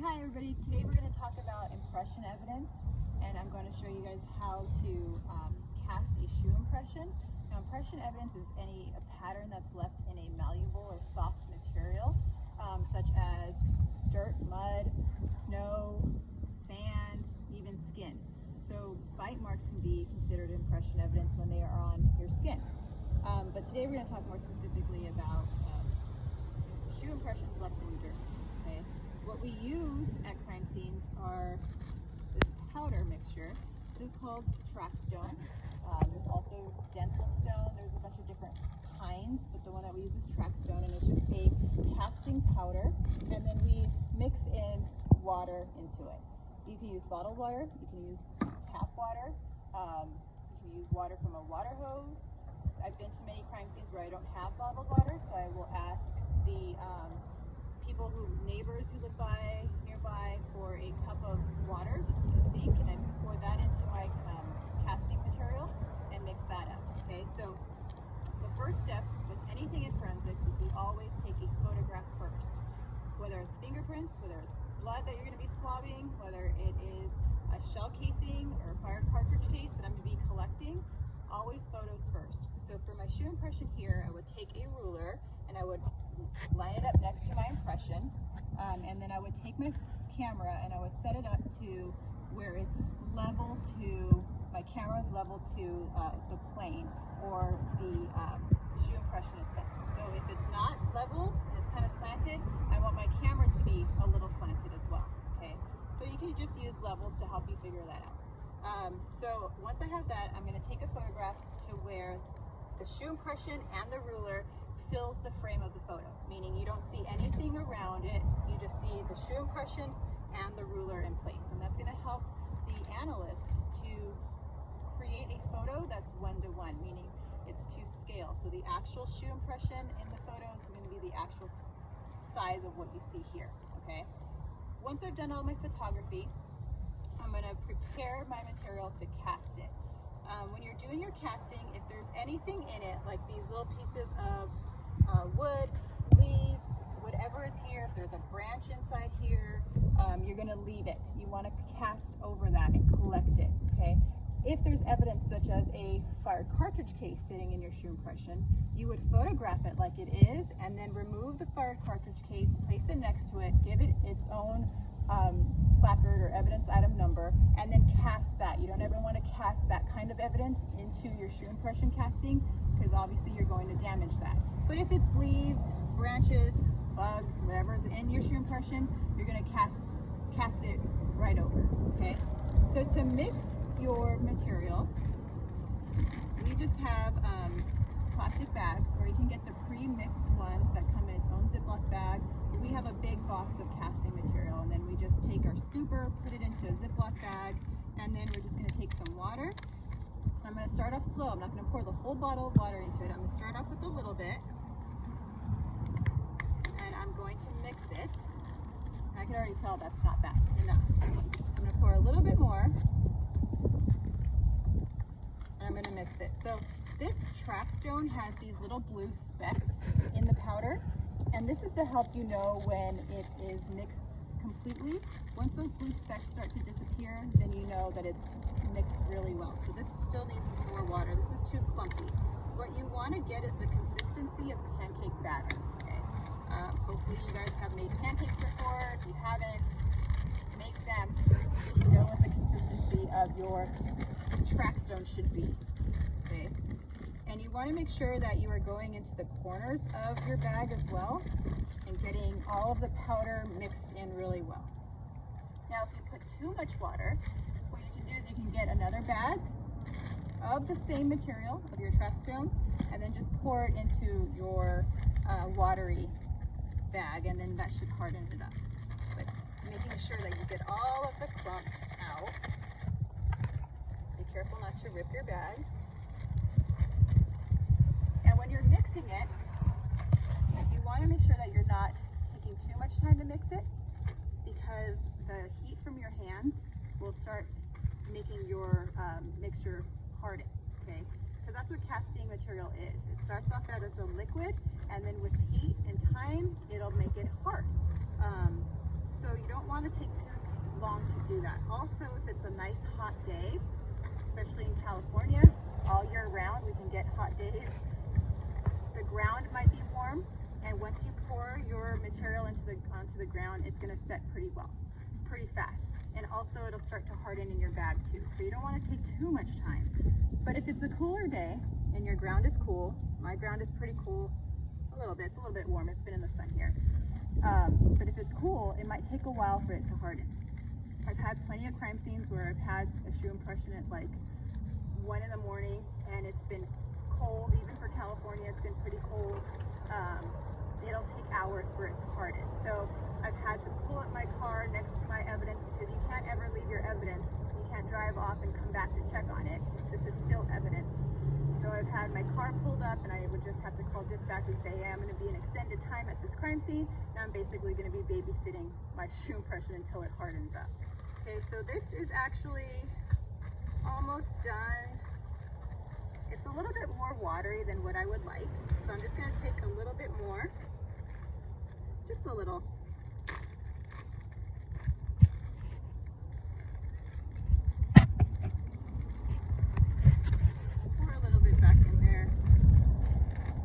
Hi everybody, today we're going to talk about impression evidence, and I'm going to show you guys how to cast a shoe impression. Now, impression evidence is a pattern that's left in a malleable or soft material, such as dirt, mud, snow, sand, even skin. So bite marks can be considered impression evidence when they are on your skin. But today we're going to talk more specifically about shoe impressions left in dirt. Okay? What we use at crime scenes are this powder mixture. This is called track stone. There's also dental stone. There's a bunch of different kinds, but the one that we use is track stone, and it's just a casting powder. And then we mix in water into it. You can use bottled water. You can use tap water. You can use water from a water hose. I've been to many crime scenes where I don't have bottled water, so I will ask the neighbors who live nearby for a cup of water just from the sink, and I pour that into my casting material and mix that up. Okay, so the first step with anything in forensics is you always take a photograph first. Whether it's fingerprints, whether it's blood that you're going to be swabbing, whether it is a shell casing or a fired cartridge case that I'm going to be collecting, always photos first. So for my shoe impression here, I would take a ruler and I would line it up next to my impression, and then I would take my camera and I would set it up to where it's level to, my camera is level to the plane or the shoe impression itself. So if it's not leveled and it's kind of slanted, I want my camera to be a little slanted as well. Okay, so you can just use levels to help you figure that out. So once I have that, I'm going to take a photograph to where the shoe impression and the ruler fills the frame of the photo, meaning you don't see anything around it, you just see the shoe impression and the ruler in place. And that's going to help the analyst to create a photo that's one-to-one, meaning it's to scale. So the actual shoe impression in the photos is going to be the actual size of what you see here. Okay. Once I've done all my photography, I'm going to prepare my material to cast it. When you're doing your casting, if there's anything in it, like these little pieces of wood, leaves, whatever is here, if there's a branch inside here, you're going to leave it. You want to cast over that and collect it. Okay. If there's evidence such as a fired cartridge case sitting in your shoe impression, you would photograph it like it is and then remove the fired cartridge case, place it next to it, give it its own placard or evidence item number, and then cast that. You don't ever want to cast that kind of evidence into your shoe impression casting, because obviously you're going to damage that. But if it's leaves, branches, bugs, whatever is in your shoe impression, you're going to cast it right over. Okay, so to mix your material, we just have plastic bags, or you can get the pre-mixed ones that come in its own Ziploc bag. We have a big box of casting material, and then we just take our scooper, put it into a Ziploc bag, and then we're just going to take some water. I'm going to start off slow. I'm not going to pour the whole bottle of water into it. I'm going to start off with a little bit, and I'm going to mix it. I can already tell that's not that enough. So I'm going to pour a little bit more, and I'm going to mix it. So this track stone has these little blue specks in the powder, and this is to help you know when it is mixed completely. Once those blue specks start to disappear, then you know that it's mixed really well. So this still needs more water. This is too clumpy. What you want to get is the consistency of pancake batter. Okay. Hopefully you guys have made pancakes before. If you haven't, make them so you know what the consistency of your track stone should be. Okay. And you want to make sure that you are going into the corners of your bag as well and getting all of the powder mixed in really well. Now, if you put too much water, what you can do is you can get another bag of the same material of your track stone and then just pour it into your watery bag, and then that should harden it up. But making sure that you get all of the clumps out. Be careful not to rip your bag. And when you're mixing it, you want to make sure that you're not taking too much time to mix it, because the heat from your hands will start making your mixture harden, okay? Because that's what casting material is. It starts off out as a liquid, and then with heat and time, it'll make it hard. So you don't want to take too long to do that. Also, if it's a nice hot day, especially in California, all year round we can get hot days. The ground might be warm, and once you pour your material onto the ground, it's going to set pretty well, pretty fast. And also it'll start to harden in your bag too. So you don't want to take too much time. But if it's a cooler day and your ground is cool, my ground is pretty cool, a little bit, it's a little bit warm, it's been in the sun here. But if it's cool, it might take a while for it to harden. I've had plenty of crime scenes where I've had a shoe impression at like 1 in the morning, and it's been cold. Even for California, it's been pretty cold. It'll take hours for it to harden. So I've had to pull up my car next to my evidence, because you can't ever leave your evidence. You can't drive off and come back to check on it. This is still evidence. So I've had my car pulled up, and I would just have to call dispatch and say, hey, I'm going to be an extended time at this crime scene. Now I'm basically going to be babysitting my shoe impression until it hardens up. Okay, so this is actually almost done. It's a little bit more watery than what I would like. So I'm just going to take a little bit more, just a little. Pour a little bit back in there.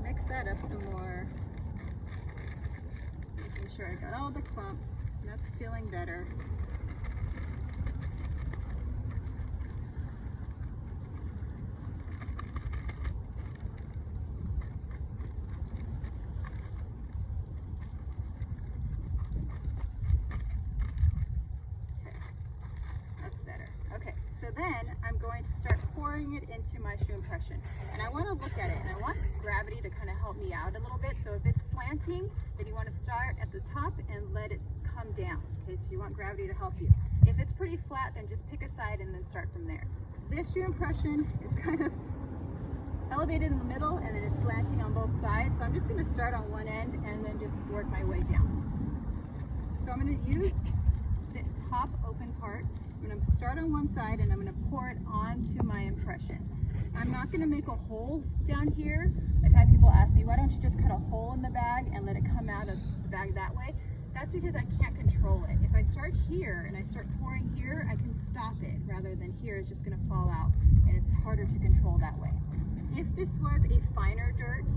Mix that up some more. Making sure I got all the clumps. That's feeling better. Then I'm going to start pouring it into my shoe impression. And I want to look at it, and I want gravity to kind of help me out a little bit. So if it's slanting, then you want to start at the top and let it come down. Okay, so you want gravity to help you. If it's pretty flat, then just pick a side and then start from there. This shoe impression is kind of elevated in the middle, and then it's slanting on both sides. So I'm just going to start on one end and then just work my way down. So I'm going to use the top open part. I'm going to start on one side, and I'm going to pour it onto my impression. I'm not going to make a hole down here. I've had people ask me, why don't you just cut a hole in the bag and let it come out of the bag that way? That's because I can't control it. If I start here and I start pouring here, I can stop it, rather than here it's just going to fall out, and it's harder to control that way. If this was a finer dirt,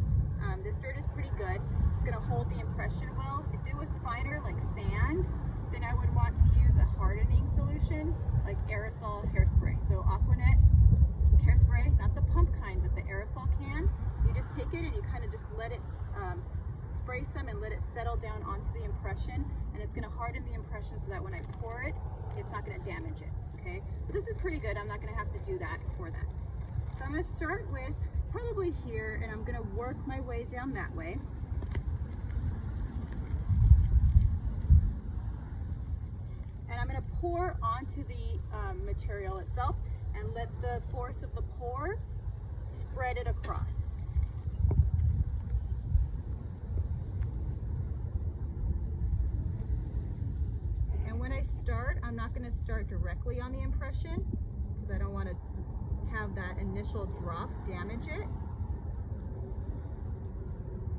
this dirt is pretty good. It's going to hold the impression well. If it was finer, like sand, then I would want to use a hardening solution like aerosol hairspray. So Aquanet hairspray, not the pump kind, but the aerosol can. You just take it and you kind of just let it spray some and let it settle down onto the impression, and it's going to harden the impression so that when I pour it, it's not going to damage it. Okay, so this is pretty good. I'm not going to have to do that for that. So I'm going to start with probably here, and I'm going to work my way down that way. And I'm going to pour onto the material itself and let the force of the pour spread it across. And when I start, I'm not going to start directly on the impression, because I don't want to have that initial drop damage it.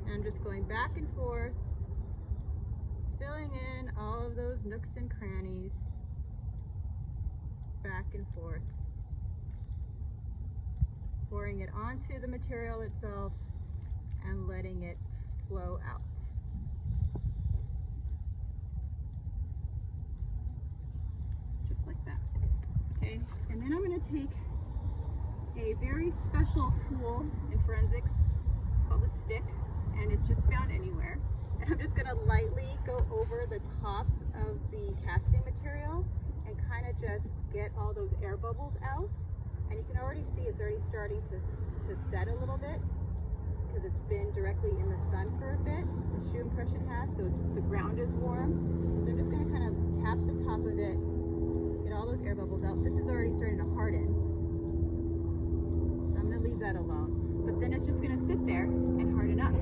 And I'm just going back and forth, filling in all of those nooks and crannies, back and forth, pouring it onto the material itself and letting it flow out. Just like that. Okay, and then I'm going to take a very special tool in forensics called a stick, and it's just found anywhere. And I'm just going to lightly go over the top of the casting material and kind of just get all those air bubbles out. And you can already see it's already starting to set a little bit, because it's been directly in the sun for a bit. The shoe impression has, so the ground is warm. So I'm just going to kind of tap the top of it, get all those air bubbles out. This is already starting to harden. So I'm going to leave that alone. But then it's just going to sit there and harden up.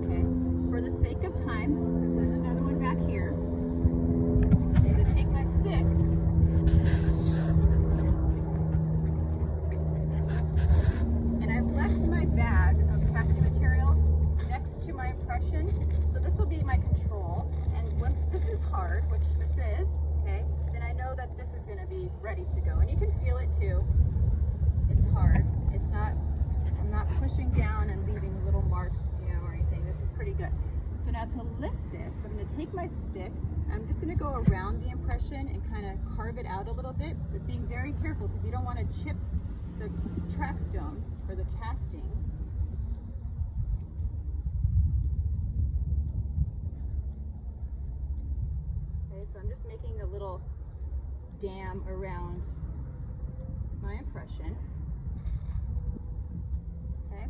Okay. For the sake of time, there's another one back here. I'm going to take my stick. And I've left my bag of casting material next to my impression. So this will be my control. And once this is hard, which this is, okay, this is gonna be ready to go. And you can feel it too. It's hard. It's not, I'm not pushing down and leaving little marks, you know, or anything. This is pretty good. So now to lift this, I'm gonna take my stick, I'm just gonna go around the impression and kind of carve it out a little bit, but being very careful because you don't want to chip the track stone or the casting. Okay, so I'm just making a little dam around my impression. Okay,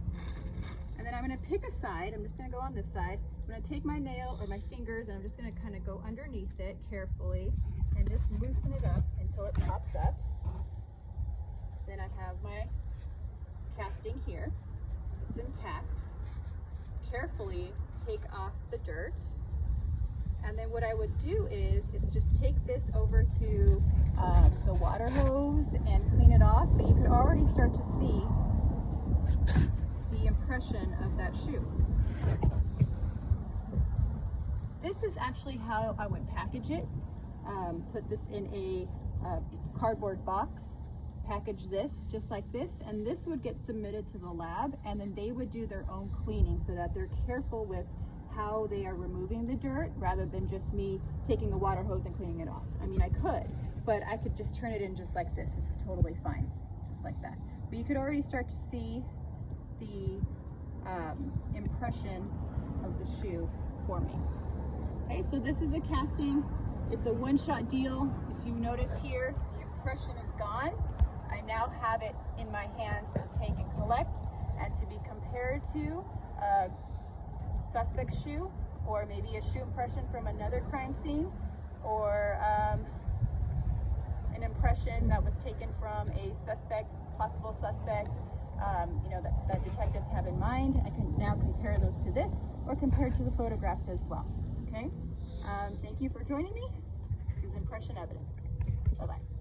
and then I'm going to pick a side. I'm just going to go on this side. I'm going to take my nail or my fingers and I'm just going to kind of go underneath it carefully and just loosen it up until it pops up. Then I have my casting here. It's intact. Carefully take off the dirt. And then what I would do is just take this over to the water hose and clean it off. But you could already start to see the impression of that shoe. This is actually how I would package it. Put this in a cardboard box, package this just like this, and this would get submitted to the lab, and then they would do their own cleaning so that they're careful with how they are removing the dirt rather than just me taking a water hose and cleaning it off. I mean, I could, but I could just turn it in just like this. This is totally fine, just like that. But you could already start to see the impression of the shoe forming. Okay, so this is a casting. It's a one-shot deal. If you notice here, the impression is gone. I now have it in my hands to take and collect and to be compared to a suspect shoe, or maybe a shoe impression from another crime scene, or an impression that was taken from a suspect, possible suspect, you know, that detectives have in mind. I can now compare those to this, or compare to the photographs as well. Okay, thank you for joining me. This is Impression Evidence. Bye-bye.